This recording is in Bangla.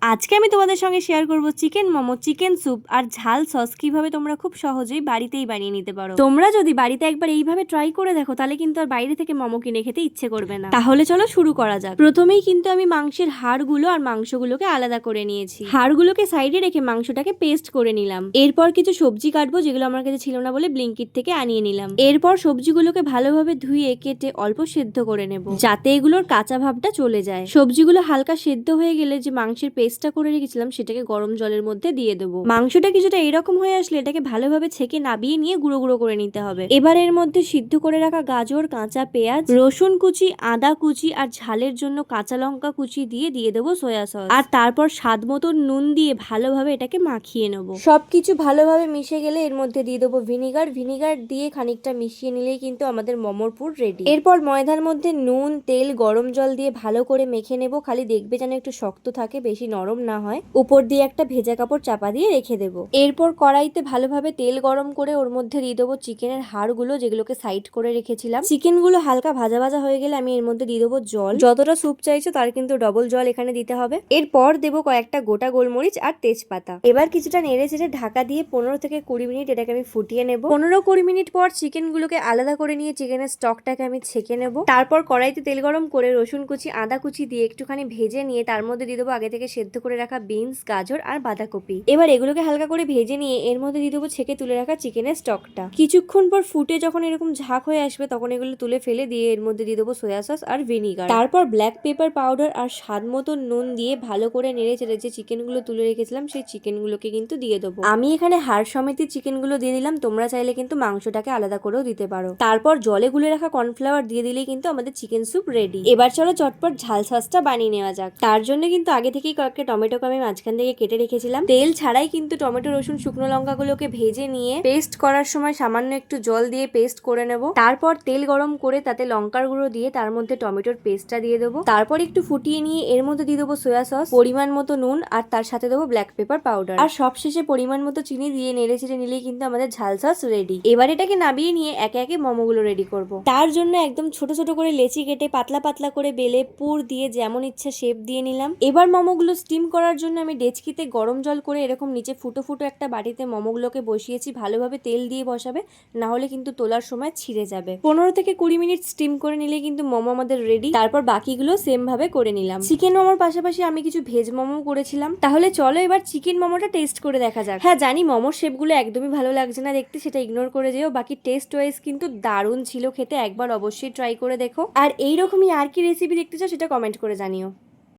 আজকে আমি তোমাদের সঙ্গে শেয়ার করব চিকেন মোমো, চিকেন স্যুপ আর ঝাল সস কিভাবে তোমরা খুব সহজেই বাড়িতেই বানিয়ে নিতে পারো। তোমরা যদি বাড়িতে একবার এইভাবে ট্রাই করে দেখো তাহলে কিন্তু আর বাইরে থেকে মোমো কিনে খেতে ইচ্ছে করবে না। তাহলে চলো শুরু করা যাক। প্রথমেই কিন্তু আমি মাংসের হাড়গুলো আর মাংসগুলোকে আলাদা করে নিয়েছি। হাড়গুলোকে সাইডে রেখে মাংসটাকে পেস্ট করে নিলাম। এরপর কিছু সবজি কাটবো যেগুলো আমার কাছে ছিল না বলে ব্লিঙ্কিট থেকে আনিয়ে নিলাম। এরপর সবজিগুলোকে ভালোভাবে ধুয়ে কেটে অল্প সেদ্ধ করে নেব যাতে এগুলোর কাঁচা ভাবটা চলে যায়। সবজিগুলো হালকা সেদ্ধ হয়ে গেলে যে মাংসের পেস্টটা করে রেখেছিলাম সেটাকে গরম জলের মধ্যে দিয়ে দেবো। মাংসটা কিছুটা এরকম হয়ে আসলে এটাকে ভালোভাবে ছেঁকে নাবিয়ে নিয়ে গুঁড়ো গুঁড়ো করে নিতে হবে। এবার এর মধ্যে সিদ্ধ করে রাখা গাজর, কাঁচা পেঁয়াজ, রসুন কুচি, আদা কুচি আর ঝালের জন্য কাঁচা লঙ্কা কুচি দিয়ে দেবো সয়া সস। আর তারপর স্বাদ মতো নুন দিয়ে ভালোভাবে এটাকে মাখিয়ে নেবো। সবকিছু ভালোভাবে মিশে গেলে এর মধ্যে দিয়ে দেবো ভিনিগার দিয়ে খানিকটা মিশিয়ে নিলেই কিন্তু আমাদের মোমোর পুর রেডি। এরপর ময়দার মধ্যে নুন, তেল, গরম জল দিয়ে ভালো করে মেখে নেবো। খালি দেখবে যেন একটু শক্ত থাকে, বেশি নরম না হয়। উপর দিয়ে একটা ভেজা কাপড় চাপা দিয়ে রেখে দেবো। এরপর কড়াইতে ভালোভাবে তেল গরম করে ওর মধ্যে দিয়ে দেবো চিকেনের হাড়গুলো যেগুলোকে সাইড করে রেখেছিলাম। চিকেনগুলো হালকা ভাজা ভাজা হয়ে গেলে আমি এর মধ্যে দিয়ে দেবো জল। যতটা স্যুপ চাইছো তার কিন্তু ডবল জল এখানে দিতে হবে। এরপর দেবো কয়েকটা গোটা গোলমরিচ আর তেজপাতা। এবার কিছুটা নেড়ে চেড়ে ঢাকা দিয়ে 15 থেকে 20 মিনিট এটাকে আমি ফুটিয়ে নেবো। 15-20 মিনিট পর চিকেনগুলোকে আলাদা করে নিয়ে চিকেনের স্টকটাকে আমি ছেঁকে নেবো। তারপর কড়াইতে তেল গরম করে রসুন কুচি, আদা কুচি দিয়ে একটুখানি ভেজে নিয়ে তার মধ্যে দিয়ে দেবো আগে থেকে সেদ্ধ করে রাখা বিনস, গাজর আর বাঁধাকপি। এবার এগুলোকে হালকা করে ভেজে নিয়ে এর মধ্যে দিয়ে দেবো ছেঁকে তুলে রাখা চিকেনের স্টকটা। কিছুক্ষণ পর ফুটে যখন এরকম ঝাঁক হয়ে আসবে তখন এগুলো তুলে ফেলে দিয়ে এর মধ্যে দিয়ে দেবো সয়া সস আর ভিনিগার। তারপর ব্ল্যাক পেপার পাউডার আর স্বাদ মতো নুন দিয়ে ভালো করে নেড়ে চেড়ে যে চিকেনগুলো তুলে রেখেছিলাম সেই চিকেনগুলোকে কিন্তু দিয়ে দেবো। আমি এখানে হাড় সমেত চিকেনগুলো দিয়ে দিলাম, তোমরা চাইলে কিন্তু মাংসটাকে আলাদা করেও দিতে পারো। তারপর জলে গুলে রাখা কর্নফ্লাওয়ার দিয়ে দিলেই কিন্তু আমাদের চিকেন স্যুপ রেডি। এবার চলো চটপট ঝাল সসটা বানিয়ে নেওয়া যাক। তার জন্য কিন্তু আগে থেকেই কয়েকটা টমেটোকে আমি মাঝখান থেকে কেটে রেখেছিলাম। তেল ছাড়াই কিন্তু টমেটো, রসুন, শুকনো লঙ্কাগুলোকে ভেজে নিয়ে পেস্ট করার সময় সামান্য একটু জল দিয়ে পেস্ট করে নেব। তারপর তেল গরম করে তাতে লঙ্কার গুঁড়ো দিয়ে তার মধ্যে টমেটোর পেস্টটা দিয়ে দেবো। তারপর একটু ফুটিয়ে নিয়ে এর মধ্যে দিয়ে দেবো সয়া সস, পরিমাণ মতো নুন আর তার সাথে দেবো ব্ল্যাক পেপার পাউডার। আর সবশেষে পরিমাণ মতো চিনি দিয়ে নেড়ে চেড়ে নিলেই কিন্তু আমাদের ঝাল সস রেডি। এবার এটাকে নামিয়ে নিয়ে একে একে মোমোগুলো রেডি করব। তার জন্য একদম ছোট ছোট করে লেচি কেটে পাতলা পাতলা করে বেলে পুর দিয়ে যেমন ইচ্ছা শেপ দিয়ে নিলাম। এবার মোমোগুলো স্টিম করার জন্য আমি ডেচকিতে গরম জল করে এরকম নিচে ফুটো ফুটো একটা বাটিতে মোমোগুলোকে বসিয়েছি। ভালোভাবে তেল দিয়ে বসাবে, না হলে কিন্তু তোলার সময় ছিঁড়ে যাবে। 15 থেকে 20 মিনিট স্টিম করে নিলে কিন্তু মোমো আমাদের রেডি। তারপর বাকিগুলো সেম ভাবে করে নিলাম। চিকেন মোমোর পাশাপাশি আমি কিছু ভেজ মোমো করেছিলাম। তাহলে চলো এবার চিকেন মোমোটা টেস্ট করে দেখা যাক। হ্যাঁ জানি মোমোর শেপগুলো একদমই ভালো লাগছে না দেখতে, সেটা ইগনোর করে যেও। বাকি টেস্ট ওয়াইজ কিন্তু দারুণ ছিল খেতে, একবার অবশ্যই ট্রাই করে দেখো। আর এইরকমই আর কি রেসিপি দেখতে চাও সেটা কমেন্ট করে জানিও।